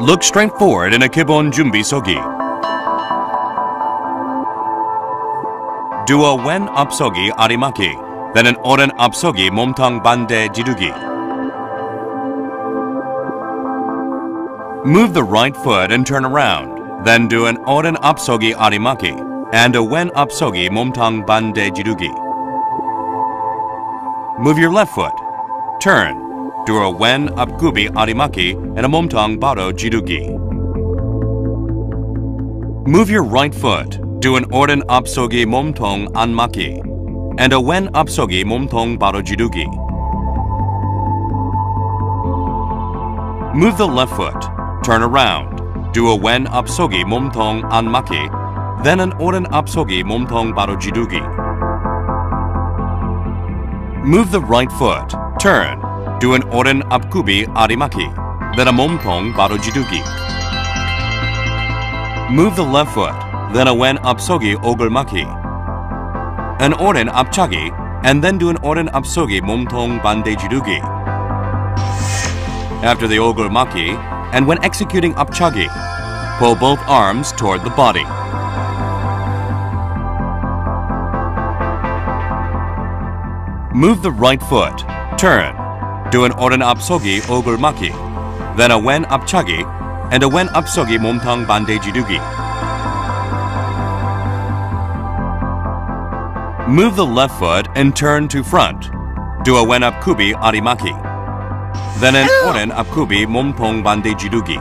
Look straight forward in a 기본 준비 서기. Do a 왼 앞서기 아리막기, then an 오른 앞서기 몸통 반대 지르기. Move the right foot and turn around, then do an 오른 앞서기 아리막기 and a 왼 앞서기 몸통 반대 지르기. Move your left foot, turn, do a 왼 앞구비 아리막기 and a 몸통 바로 지르기. Move your right foot, do an 오른 앞서기 몸통 안맞기 and a 왼 앞서기 몸통 바로 지르기. Move the left foot, turn around, do a 왼 앞서기 몸통 안맞기, then an 오른 앞서기 몸통 바로 지르기. Move the right foot, turn, do an 오른 앞구비 아리막기, then a 몸통 바로 지르기. Move the left foot, then a 왼 앞서기 오글막기, an 오른 앞차기, and then do an 오른 앞서기 몸통 반대 지르기. After the 오글막기, and when executing 앞차기, pull both arms toward the body. Move the right foot, turn, do an 오른 앞서기 오글막기, then a 왼 앞차기, and a 왼 앞서기 몸통 반대 지르기. Move the left foot and turn to front. Do a 왼 앞구비 아리막기, then an 오른 앞구비 몸통 반대 지르기.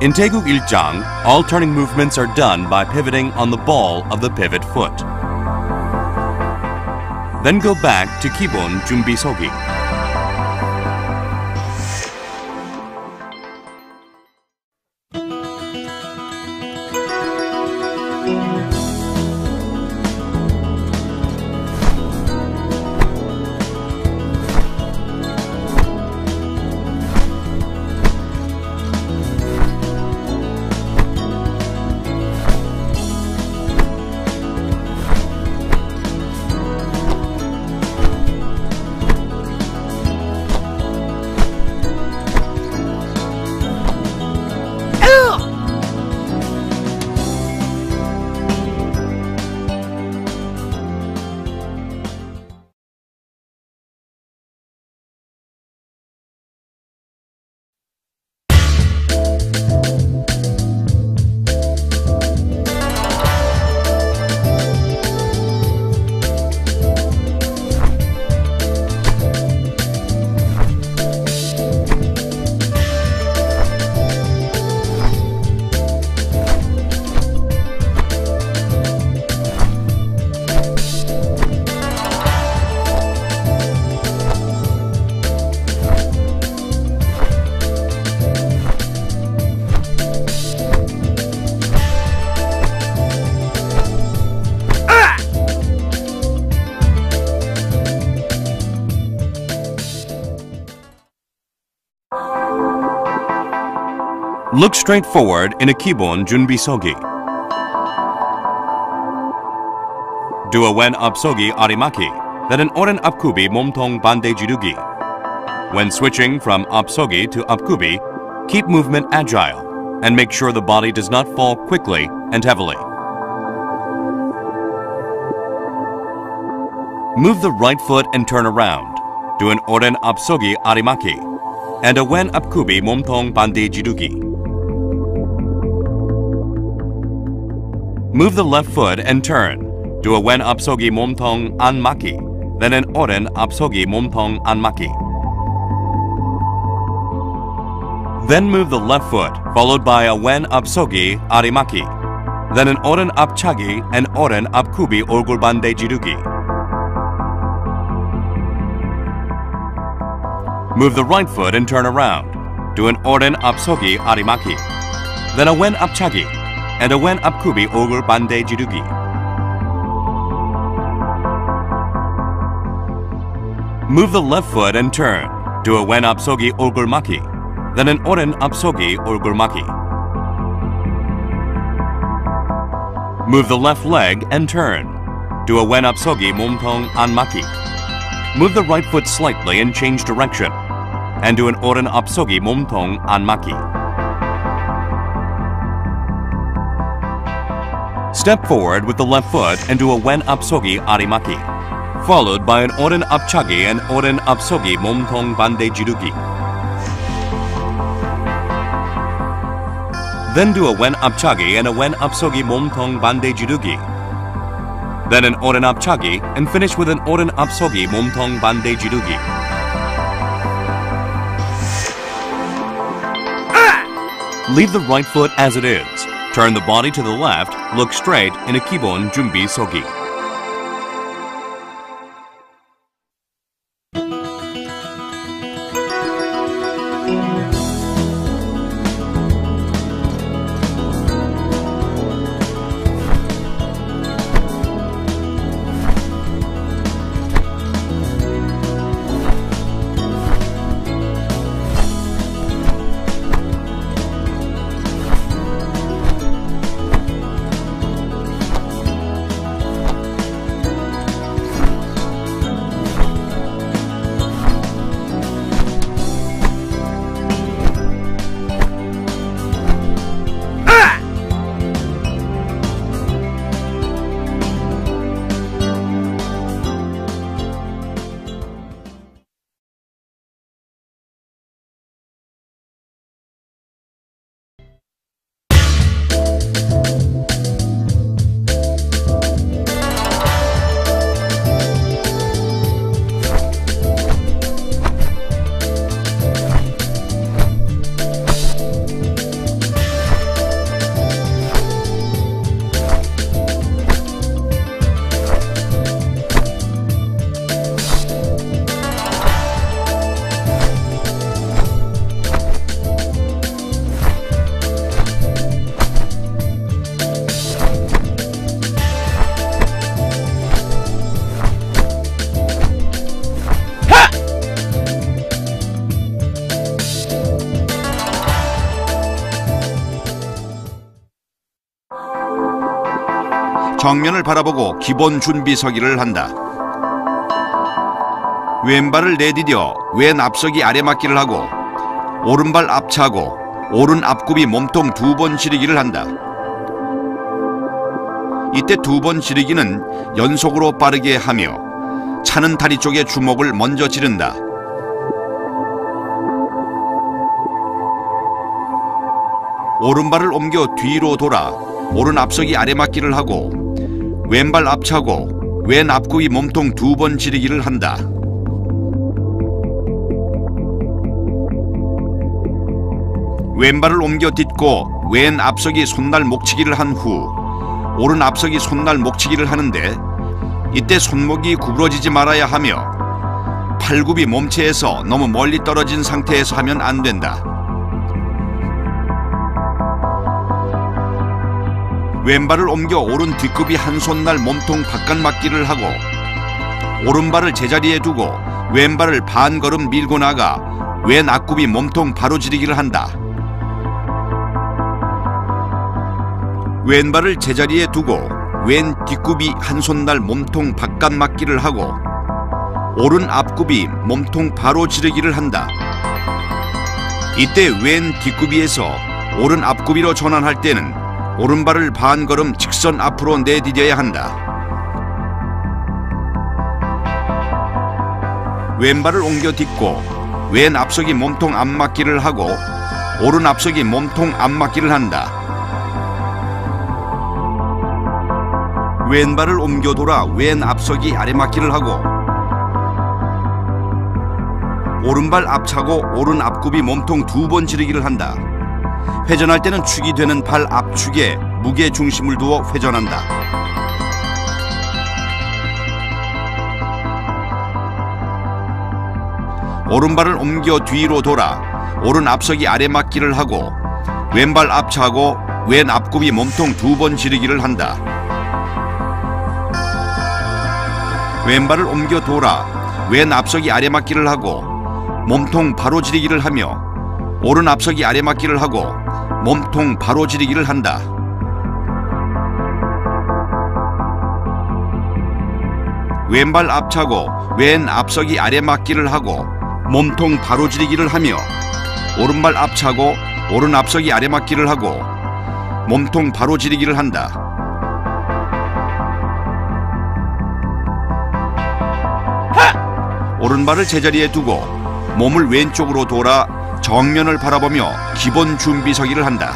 In 태국 1장, all turning movements are done by pivoting on the ball of the pivot foot. Then go back to 기본 준비 서기. Look straight forward in a 기본 준비 서기. Do a 왼 앞서기 아리막기, then an 오른 앞구비 몸통 반대 지르기. When switching from 앞서기 to 앞구비, keep movement agile and make sure the body does not fall quickly and heavily. Move the right foot and turn around. Do an 오른 앞서기 아리막기 and a 왼 앞구비 몸통 반대 지르기. Move the left foot and turn. Do a 왼 앞서기 몸통 안맞기, then an 오른 앞서기 몸통 안맞기. Then move the left foot, followed by a 왼 앞서기 아리막기, then an 오른 앞차기 and 오른 앞구비 얼굴 반대 지르기. Move the right foot and turn around. Do an 오른 앞서기 아리막기, then a 왼 앞차기 and a 왼 앞구비 얼굴 반대 지르기. Move the left foot and turn. Do a 왼 앞서기 얼굴 막기, then an 오른 앞서기 얼굴 막기. Move the left leg and turn. Do a 왼 앞서기 몸통 안맞기. Move the right foot slightly and change direction. And do an 오른 앞서기 몸통 안맞기. Step forward with the left foot and do a wen apsogi arimaki, followed by an oren apchagi and oren apsogi 몸통 반대 지르기. Then do a wen apchagi and a wen apsogi 몸통 반대 지르기. Then an oren apchagi and finish with an oren apsogi 몸통 반대 지르기. Leave the right foot as it is. Turn the body to the left, look straight in a 기본 준비 서기. 정면을 바라보고 기본 준비 서기를 한다. 왼발을 내디뎌 왼 앞서기 아래 맞기를 하고 오른발 앞차고 오른 앞굽이 몸통 2번 지르기를 한다. 이때 2번 지르기는 연속으로 빠르게 하며 차는 다리 쪽에 주먹을 먼저 지른다. 오른발을 옮겨 뒤로 돌아 오른 앞서기 아래 맞기를 하고 왼발 앞차고 왼 앞굽이 몸통 2번 지르기를 한다. 왼발을 옮겨 딛고 왼 앞서기 손날 목치기를 한 후 오른 앞서기 손날 목치기를 하는데 이때 손목이 구부러지지 말아야 하며 팔굽이 몸체에서 너무 멀리 떨어진 상태에서 하면 안 된다. 왼발을 옮겨 오른 뒷굽이 한 손날 몸통 바깥 맞기를 하고 오른발을 제자리에 두고 왼발을 반 걸음 밀고 나가 왼 앞굽이 몸통 바로 지르기를 한다. 왼발을 제자리에 두고 왼 뒷굽이 한 손날 몸통 바깥 맞기를 하고 오른 앞굽이 몸통 바로 지르기를 한다. 이때 왼 뒷굽이에서 오른 앞굽이로 전환할 때는 오른발을 반 걸음 직선 앞으로 내디뎌야 한다. 왼발을 옮겨 딛고 왼 앞서기 몸통 앞 맞기를 하고 오른 앞서기 몸통 앞 맞기를 한다. 왼발을 옮겨 돌아 왼 앞서기 아래 맞기를 하고 오른발 앞차고 오른 앞굽이 몸통 2번 지르기를 한다. 회전할 때는 축이 되는 발 앞축에 무게 중심을 두어 회전한다. 오른발을 옮겨 뒤로 돌아 오른 앞서기 아래 맞기를 하고 왼발 앞차고 왼 앞굽이 몸통 2번 지르기를 한다. 왼발을 옮겨 돌아 왼 앞서기 아래 맞기를 하고 몸통 바로 지르기를 하며 오른 앞서기 아래 맞기를 하고 몸통 바로 지르기를 한다. 왼발 앞차고 왼 앞서기 아래 맞기를 하고 몸통 바로 지르기를 하며 오른발 앞차고 오른 앞서기 아래 맞기를 하고 몸통 바로 지르기를 한다. 오른발을 제자리에 두고 몸을 왼쪽으로 돌아 정면을 바라보며 기본 준비 서기를 한다.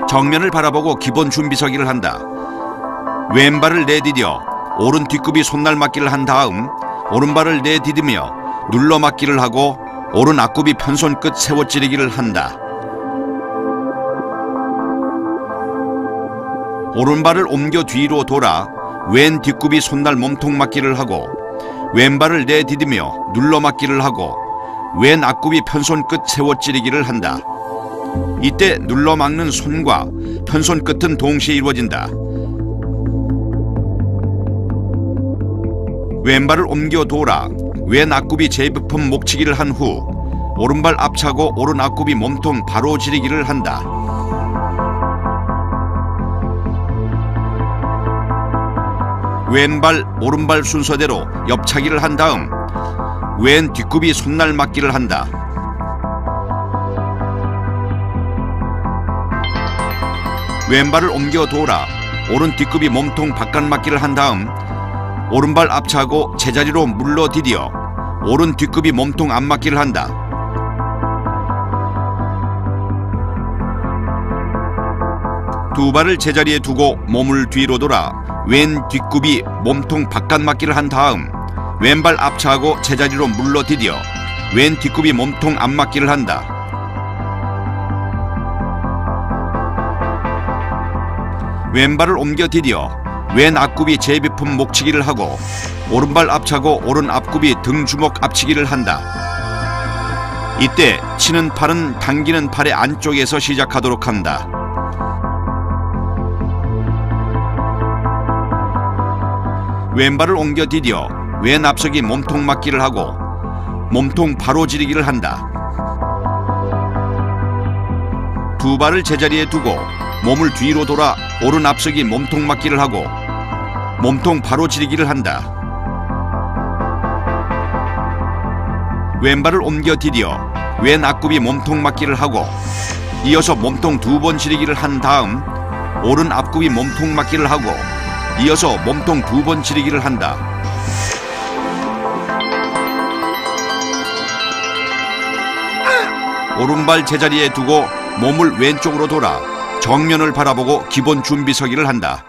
정면을 바라보고 기본 준비 서기를 한다. 왼발을 내디뎌 오른 뒷굽이 손날맞기를 한 다음 오른발을 내디디며 눌러맞기를 하고 오른 앞굽이 편손 끝 세워 찌르기를 한다. 오른발을 옮겨 뒤로 돌아 왼 뒷굽이 손날 몸통 맞기를 하고 왼발을 내디디며 눌러맞기를 하고 왼 앞굽이 편손 끝 세워 찌르기를 한다. 이때 눌러막는 손과 편손 끝은 동시에 이루어진다. 왼발을 옮겨 돌아 왼 앞굽이 재부품 목치기를 한 후 오른발 앞차고 오른 앞굽이 몸통 바로 지르기를 한다. 왼발, 오른발 순서대로 옆차기를 한 다음 왼 뒷굽이 손날 맞기를 한다. 왼발을 옮겨 돌아 오른 뒷굽이 몸통 바깥 맞기를 한 다음 오른발 앞차고 제자리로 물러 디디어 오른 뒷굽이 몸통 안 맞기를 한다. 두 발을 제자리에 두고 몸을 뒤로 돌아 왼 뒷굽이 몸통 바깥 맞기를 한 다음 왼발 앞차고 제자리로 물러 디디어 왼 뒷굽이 몸통 안 맞기를 한다. 왼발을 옮겨 디디어 왼 앞굽이 제비품 목치기를 하고 오른발 앞차고 오른 앞굽이 등주먹 앞치기를 한다. 이때 치는 팔은 당기는 팔의 안쪽에서 시작하도록 한다. 왼발을 옮겨 디디어 왼 앞석이 몸통 맞기를 하고 몸통 바로 지르기를 한다. 두 발을 제자리에 두고 몸을 뒤로 돌아 오른 앞석이 몸통 맞기를 하고 몸통 바로 지르기를 한다. 왼발을 옮겨 디디어 왼 앞굽이 몸통 맞기를 하고 이어서 몸통 두 번 지르기를 한 다음 오른 앞굽이 몸통 맞기를 하고 이어서 몸통 두 번 지르기를 한다. 오른발 제자리에 두고 몸을 왼쪽으로 돌아 정면을 바라보고 기본 준비 서기를 한다.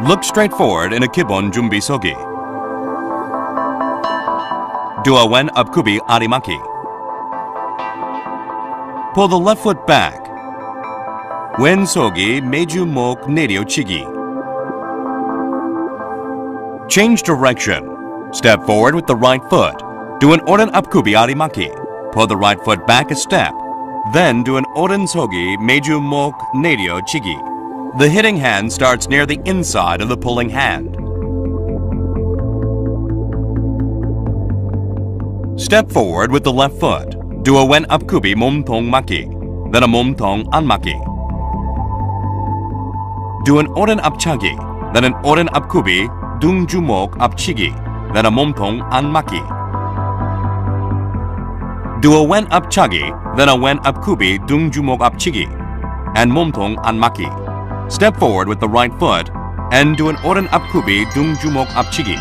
Look straight forward in a 기본 준비 서기. Do a wen upkubi arimaki. Pull the left foot back. wen 서기 매주목 내려치기. Change direction. Step forward with the right foot. Do an oren upkubi arimaki. Pull the right foot back a step. Then do an oren 서기 매주목 내려치기. The hitting hand starts near the inside of the pulling hand. Step forward with the left foot. Do a wen upkubi 몸통 맞기. Then a 몸통 안맞기. Do an oren 앞차기. Then an oren upkubi 둥주목 앞치기. Then a 몸통 안맞기. Do a wen 앞차기. Then a wen upkubi 둥주목 앞치기. And 몸통 안맞기. Step forward with the right foot and do an oren upkubi 둥주목 앞치기.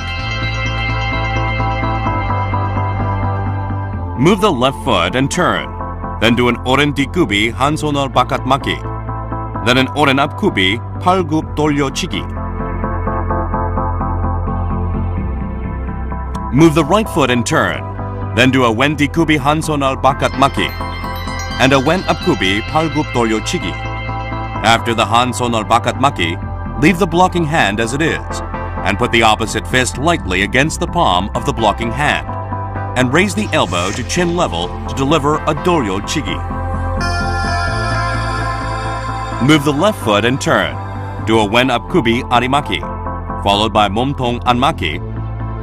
Move the left foot and turn. Then do an oren 뒷굽이 한 손을 바깥 맞기. Then an oren 앞굽이 팔굽 돌려치기. Move the right foot and turn. Then do a wen 뒷굽이 한 손을 바깥 맞기. And a wen 앞굽이 팔굽 돌려치기. After the 한 손을 바깥 맞기, leave the blocking hand as it is, and put the opposite fist lightly against the palm of the blocking hand, and raise the elbow to chin level to deliver a 돌려치기. Move the left foot and turn. Do a wen upkubi arimaki, followed by 몸통 안맞기,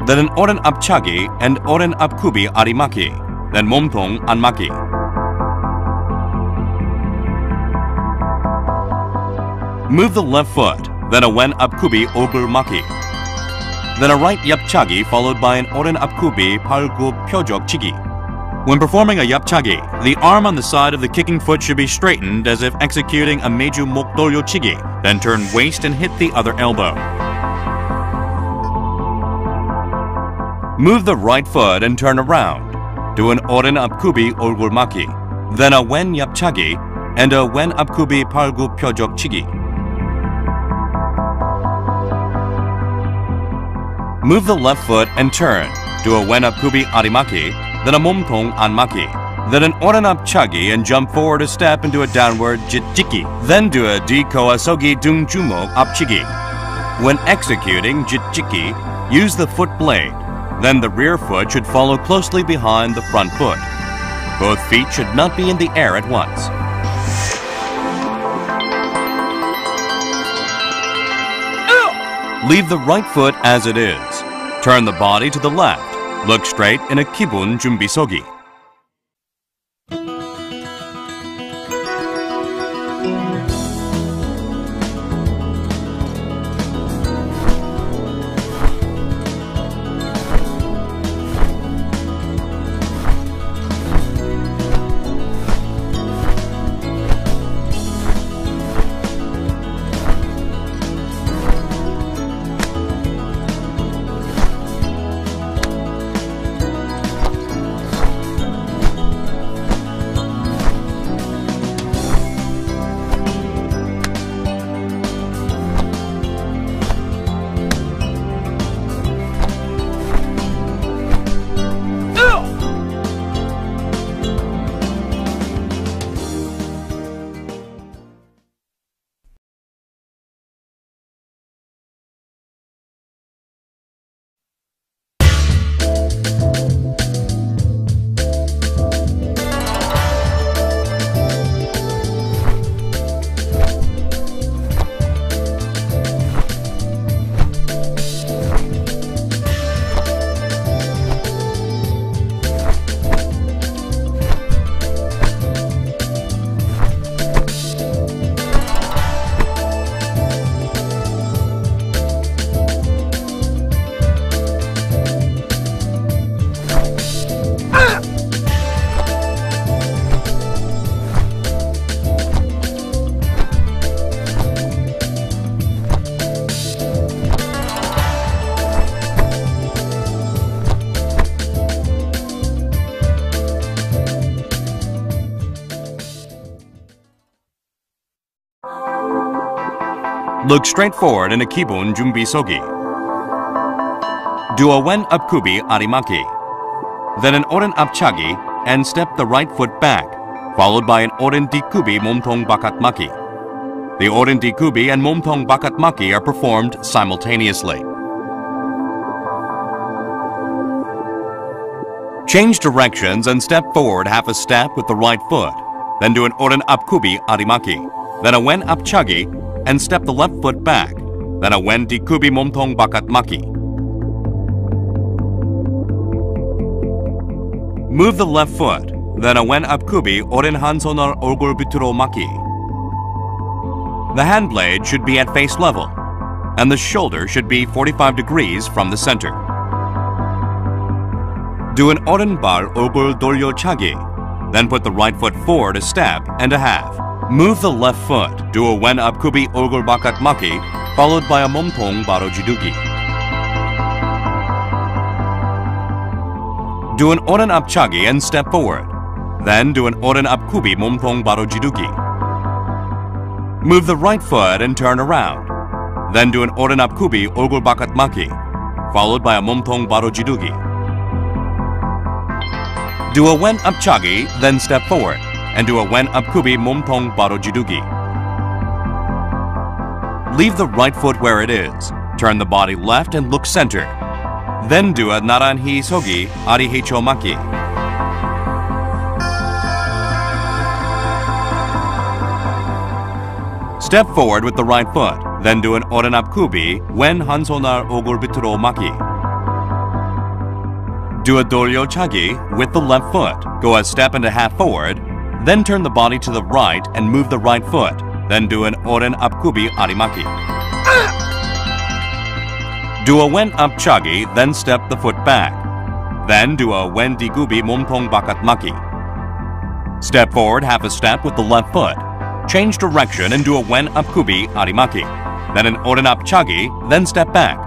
then an oren 앞차기 and oren upkubi arimaki, then 몸통 안맞기. Move the left foot, then a wen upkubi 오글맞기, then a right yapchagi followed by an oren upkubi 팔굽 표적치기. When performing a yapchagi, the arm on the side of the kicking foot should be straightened as if executing a 매주목 돌려치기, then turn waist and hit the other elbow. Move the right foot and turn around. Do an oren upkubi 얼굴맞기, then a wen yapchagi and a wen upkubi 팔굽 표적치기. Move the left foot and turn. Do a wen upkubi arimaki, then a 몸통 안맞기, then an oren 앞차기 and jump forward a step into a downward jitjiki. Then do a 뒤코아서기 둥주목 앞치기. When executing jitjiki, use the foot blade. Then the rear foot should follow closely behind the front foot. Both feet should not be in the air at once. Leave the right foot as it is. Turn the body to the left. Look straight in a 기본 준비 서기. Look straight forward in a kibun 준비 서기. Do a wen apkubi arimaki. Then an oren apchagi and step the right foot back, followed by an oren dikubi 몸통 bakatmaki. The oren dikubi and 몸통 bakatmaki are performed simultaneously. Change directions and step forward half a step with the right foot. Then do an oren apkubi arimaki. Then a wen apchagi and step the left foot back. Then a wen dikubi 몸통 bakatmaki. Move the left foot. Then a wen apkubi oren hansonar 얼굴 밑으로 maki. The hand blade should be at face level, and the shoulder should be 45 degrees from the center. Do an 오른발 얼굴 돌려차기. Then put the right foot forward a step and a half. Move the left foot. Do a wen apkubi 얼굴 bakatmaki, followed by a 몸통 바로 지르기. Do an oren apchagi and step forward. Then do an oren apkubi 몸통 바로 지르기. Move the right foot and turn around. Then do an oren apkubi 얼굴 bakatmaki, followed by a 몸통 바로 지르기. Do a wen apchagi, then step forward, and do a wen apkubi 몸통 바로 지르기. Leave the right foot where it is. Turn the body left and look center. Then do a naranhi sogi arihecho maki. Step forward with the right foot. Then do an oren apkubi wen hansonar 얼굴 밑으로 maki. Do a 돌려차기 with the left foot. Go a step and a half forward. Then turn the body to the right and move the right foot. Then do an oren apkubi arimaki. Do a wen apchagi, then step the foot back. Then do a wen dikubi 몸통 bakatmaki. Step forward half a step with the left foot. Change direction and do a wen apkubi arimaki. Then an oren apchagi, then step back.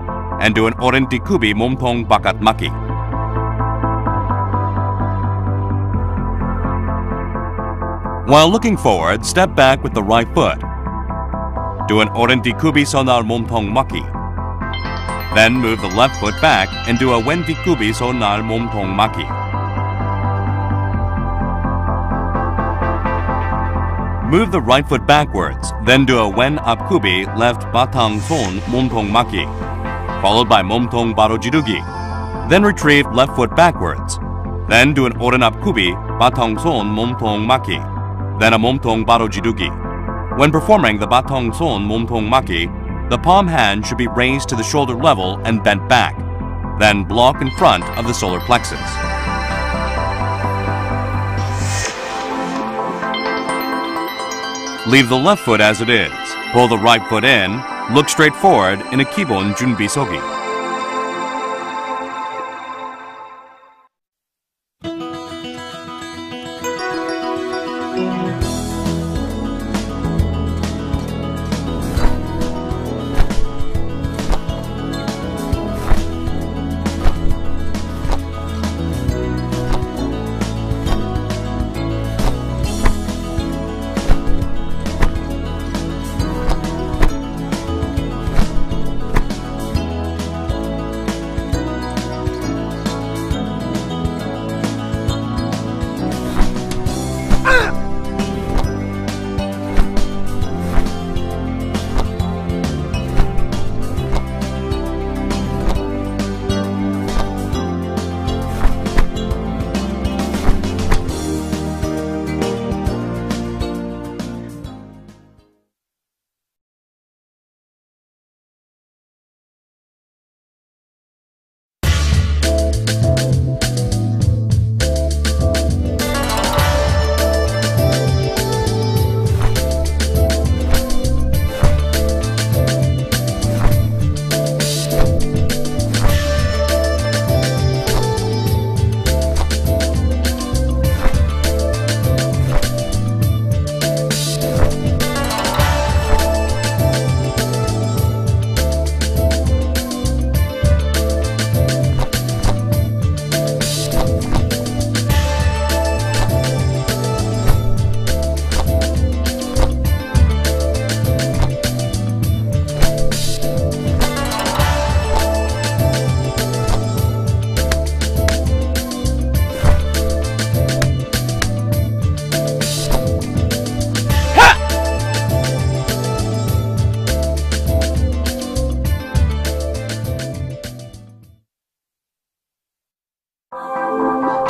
And do an oren dikubi 몸통 bakatmaki. While looking forward, step back with the right foot. Do an oren dikubi sonar 몸통 maki. Then move the left foot back and do a wen dikubi sonar 몸통 maki. Move the right foot backwards, then do a wen apkubi left batang 손 몸통 maki, followed by 몸통 바로 지르기. Then retrieve left foot backwards. Then do an oren apkubi batang 손 몸통 maki. Then a 몸통 바로 지르기. When performing the batang 손 몸통 maki, the palm hand should be raised to the shoulder level and bent back. Then block in front of the solar plexus. Leave the left foot as it is. Pull the right foot in. Look straight forward in a kibun 준비 서기.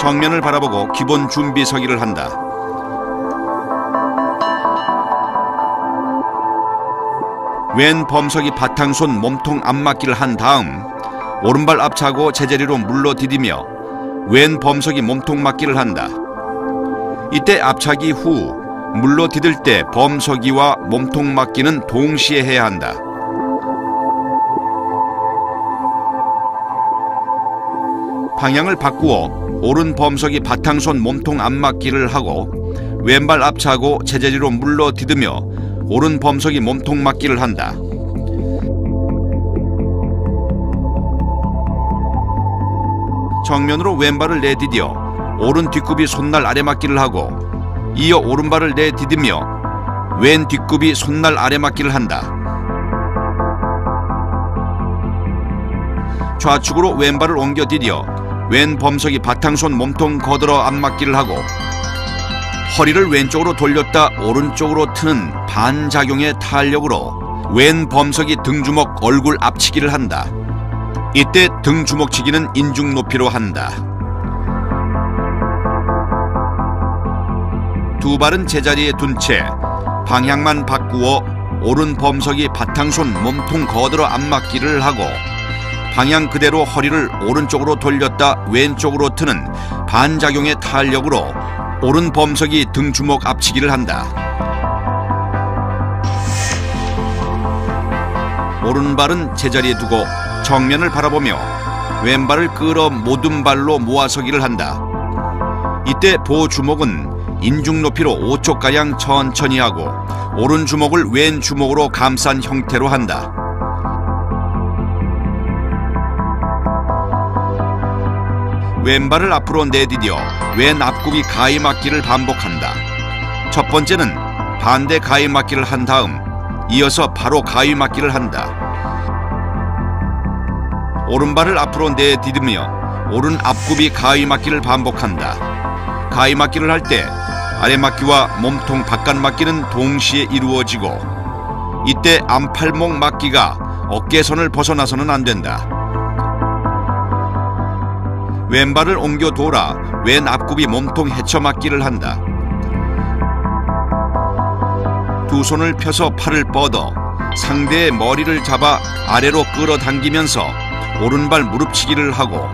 정면을 바라보고 기본 준비 서기를 한다. 왼 범석이 바탕손 몸통 앞맞기를 한 다음 오른발 앞차고 제자리로 물러 디디며 왼 범석이 몸통 맞기를 한다. 이때 앞차기 후 물러 디딜 때 범석이와 몸통 맞기는 동시에 해야 한다. 방향을 바꾸어 오른 범석이 바탕손 몸통 앞맞기를 하고 왼발 앞차고 제자리로 물러 디디며 오른 범석이 몸통 맞기를 한다. 정면으로 왼발을 내디뎌 오른 뒷굽이 손날 아래 맞기를 하고 이어 오른발을 내디디며 왼 뒷굽이 손날 아래 맞기를 한다. 좌측으로 왼발을 옮겨 디뎌 왼 범석이 바탕손 몸통 거들어 앞맞기를 하고 허리를 왼쪽으로 돌렸다 오른쪽으로 트는 반작용의 탄력으로 왼 범석이 등주먹 얼굴 앞치기를 한다. 이때 등주먹치기는 인중 높이로 한다. 두 발은 제자리에 둔 채 방향만 바꾸어 오른 범석이 바탕손 몸통 거들어 앞맞기를 하고 방향 그대로 허리를 오른쪽으로 돌렸다 왼쪽으로 트는 반작용의 탄력으로 오른 범석이 등주먹 앞치기를 한다. 오른발은 제자리에 두고 정면을 바라보며 왼발을 끌어 모든 발로 모아서기를 한다. 이때 보주먹은 인중 높이로 5초가량 천천히 하고 오른 주먹을 왼 주먹으로 감싼 형태로 한다. 왼발을 앞으로 내디뎌 왼 앞굽이 가위 맞기를 반복한다. 첫 번째는 반대 가위 맞기를 한 다음 이어서 바로 가위 맞기를 한다. 오른발을 앞으로 내디디며 오른 앞굽이 가위 맞기를 반복한다. 가위 맞기를 할 때 아래 맞기와 몸통 바깥 맞기는 동시에 이루어지고 이때 안팔목 맞기가 어깨선을 벗어나서는 안 된다. 왼발을 옮겨 돌아 왼 앞굽이 몸통 헤쳐 맞기를 한다. 두 손을 펴서 팔을 뻗어 상대의 머리를 잡아 아래로 끌어당기면서 오른발 무릎치기를 하고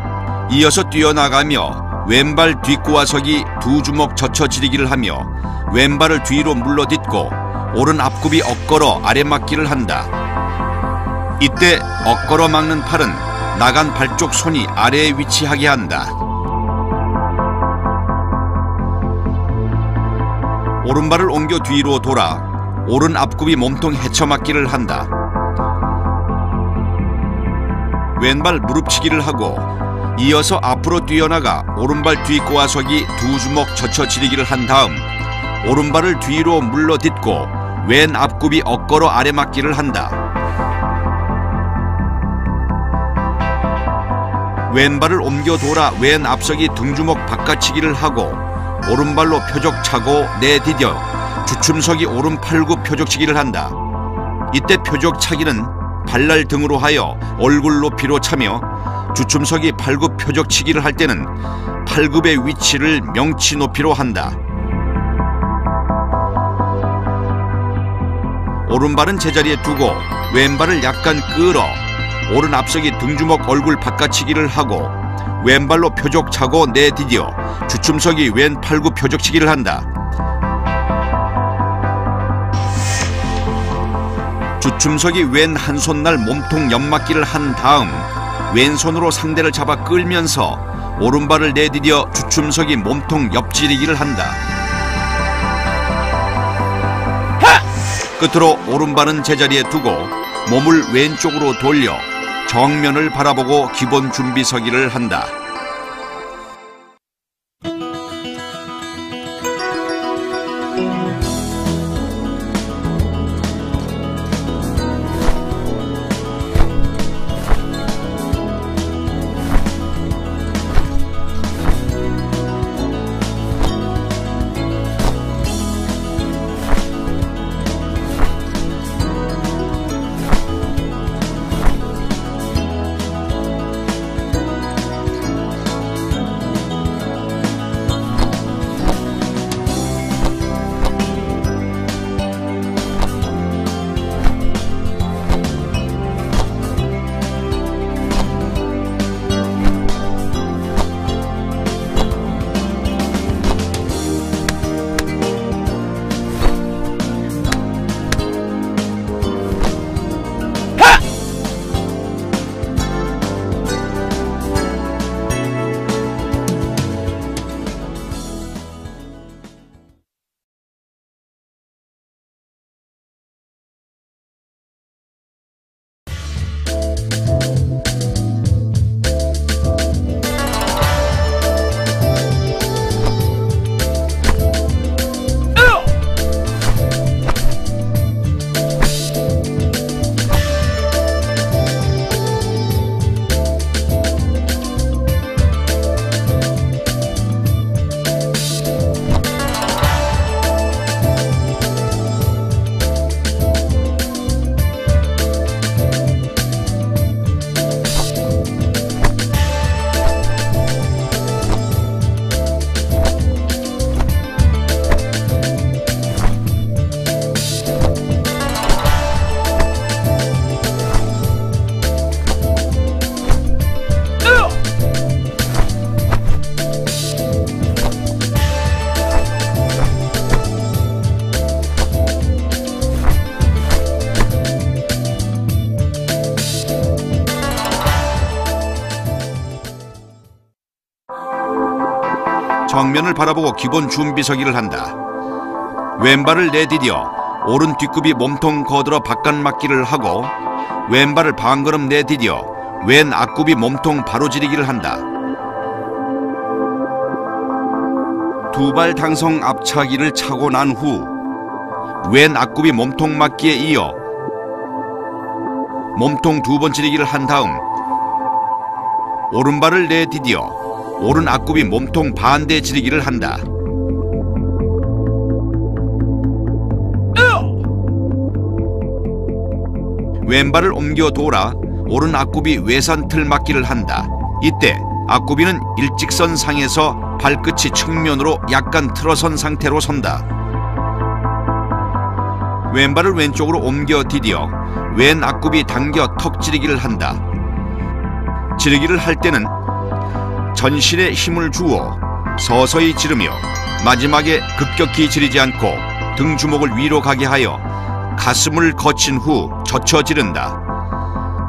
이어서 뛰어나가며 왼발 뒷구와서기 두 주먹 젖혀지리기를 하며 왼발을 뒤로 물러딛고 오른 앞굽이 엇걸어 아래 맞기를 한다. 이때 엇걸어 막는 팔은 나간 발 쪽 손이 아래에 위치하게 한다. 오른발을 옮겨 뒤로 돌아 오른 앞굽이 몸통 헤쳐맞기를 한다. 왼발 무릎치기를 하고 이어서 앞으로 뛰어나가 오른발 뒷꼬아서기 두 주먹 젖혀지리기를 한 다음 오른발을 뒤로 물러딛고 왼 앞굽이 엇걸어 아래 맞기를 한다. 왼발을 옮겨 돌아 왼 앞서기 등주먹 바깥치기를 하고 오른발로 표적 차고 내디뎌 주춤서기 오른 팔굽 표적치기를 한다. 이때 표적 차기는 발날 등으로 하여 얼굴 높이로 차며 주춤서기 팔굽 표적치기를 할 때는 팔굽의 위치를 명치 높이로 한다. 오른발은 제자리에 두고 왼발을 약간 끌어 오른 앞서기 등주먹 얼굴 바깥치기를 하고 왼발로 표적 차고 내디뎌 주춤서기 왼 팔굽 표적치기를 한다. 주춤서기 왼 한 손날 몸통 옆맞기를 한 다음 왼손으로 상대를 잡아 끌면서 오른발을 내디뎌 주춤서기 몸통 옆지리기를 한다. 끝으로 오른발은 제자리에 두고 몸을 왼쪽으로 돌려 정면을 바라보고 기본 준비 서기를 한다. 정면을 바라보고 기본 준비서기를 한다. 왼발을 내디뎌 오른 뒷굽이 몸통 거들어 바깥맞기를 하고 왼발을 반걸음 내디뎌 왼 앞굽이 몸통 바로지르기를 한다. 두 발 당성 앞차기를 차고 난 후 왼 앞굽이 몸통 맞기에 이어 몸통 두 번 지르기를 한 다음 오른발을 내디뎌 오른 앞굽이 몸통 반대 지르기를 한다. 왼발을 옮겨 돌아 오른 앞굽이 외산틀 맞기를 한다. 이때 앞굽이는 일직선 상에서 발끝이 측면으로 약간 틀어선 상태로 선다. 왼발을 왼쪽으로 옮겨 디뎌 왼 앞굽이 당겨 턱 지르기를 한다. 지르기를 할 때는 전신에 힘을 주어 서서히 지르며 마지막에 급격히 지르지 않고 등 주먹을 위로 가게 하여 가슴을 거친 후 젖혀 지른다.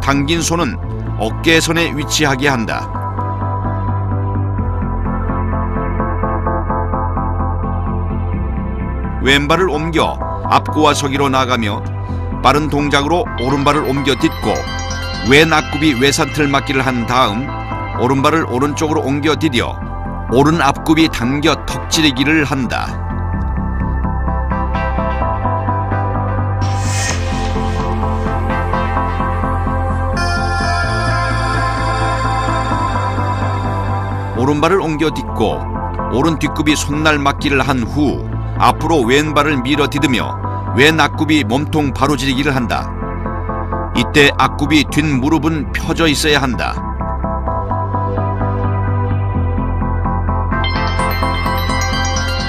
당긴 손은 어깨선에 위치하게 한다. 왼발을 옮겨 앞구와 서기로 나가며 빠른 동작으로 오른발을 옮겨 딛고 왼 앞굽이 외산틀 맞기를 한 다음 오른발을 오른쪽으로 옮겨 디뎌 오른 앞굽이 당겨 턱 지르기를 한다. 오른발을 옮겨 딛고 오른 뒷굽이 손날 맞기를 한 후 앞으로 왼발을 밀어 디디며 왼 앞굽이 몸통 바로지르기를 한다. 이때 앞굽이 뒷무릎은 펴져 있어야 한다.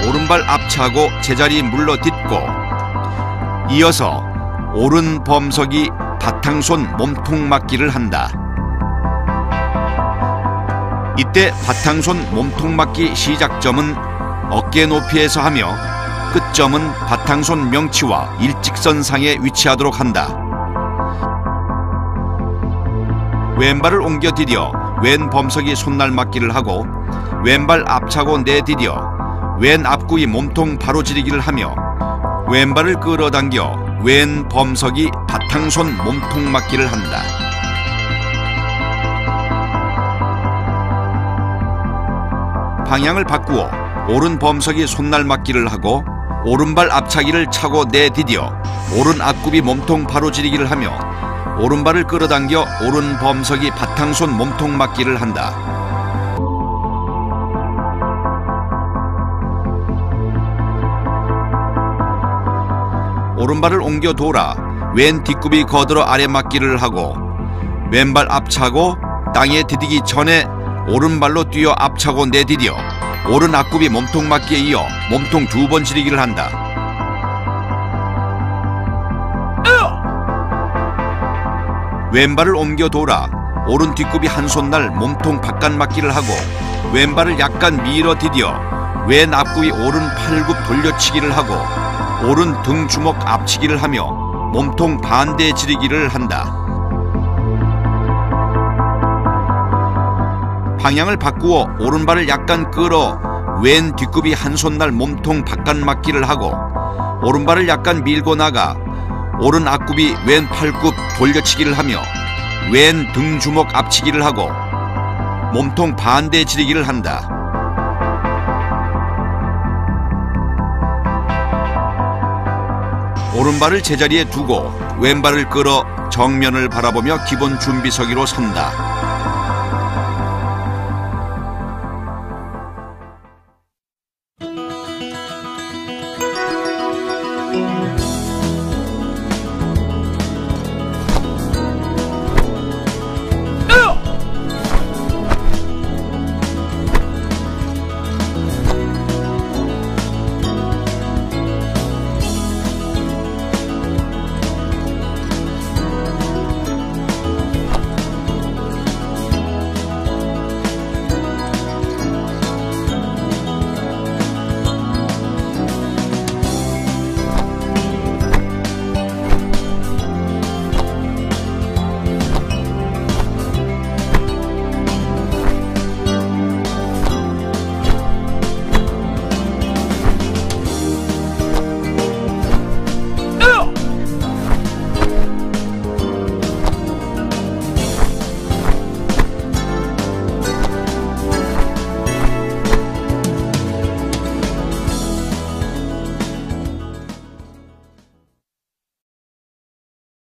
오른발 앞차고 제자리 물러 딛고 이어서 오른 범석이 바탕손 몸통 맞기를 한다. 이때 바탕손 몸통 맞기 시작점은 어깨 높이에서 하며 끝점은 바탕손 명치와 일직선상에 위치하도록 한다. 왼발을 옮겨 디뎌 왼 범석이 손날 맞기를 하고 왼발 앞차고 내디뎌 왼 앞구이 몸통 바로지르기를 하며 왼발을 끌어당겨 왼 범석이 바탕손 몸통 맞기를 한다. 방향을 바꾸어 오른 범석이 손날 맞기를 하고 오른발 앞차기를 차고 내디뎌 오른 앞굽이 몸통 바로지르기를 하며 오른발을 끌어당겨 오른 범석이 바탕손 몸통 맞기를 한다. 오른발을 옮겨 돌아 왼 뒷굽이 거들어 아래 맞기를 하고 왼발 앞차고 땅에 디디기 전에 오른발로 뛰어 앞차고 내디뎌 오른 앞굽이 몸통 맞기에 이어 몸통 두 번 지르기를 한다. 왼발을 옮겨 돌아 오른 뒷굽이 한 손날 몸통 바깥 맞기를 하고 왼발을 약간 밀어 디뎌 왼 앞굽이 오른 팔굽 돌려치기를 하고 오른 등 주먹 앞치기를 하며 몸통 반대 지르기를 한다. 방향을 바꾸어 오른발을 약간 끌어 왼 뒷굽이 한 손날 몸통 바깥 맞기를 하고 오른발을 약간 밀고 나가 오른 앞굽이 왼 팔굽 돌려치기를 하며 왼 등 주먹 앞치기를 하고 몸통 반대 지르기를 한다. 오른발을 제자리에 두고 왼발을 끌어 정면을 바라보며 기본 준비서기로 선다.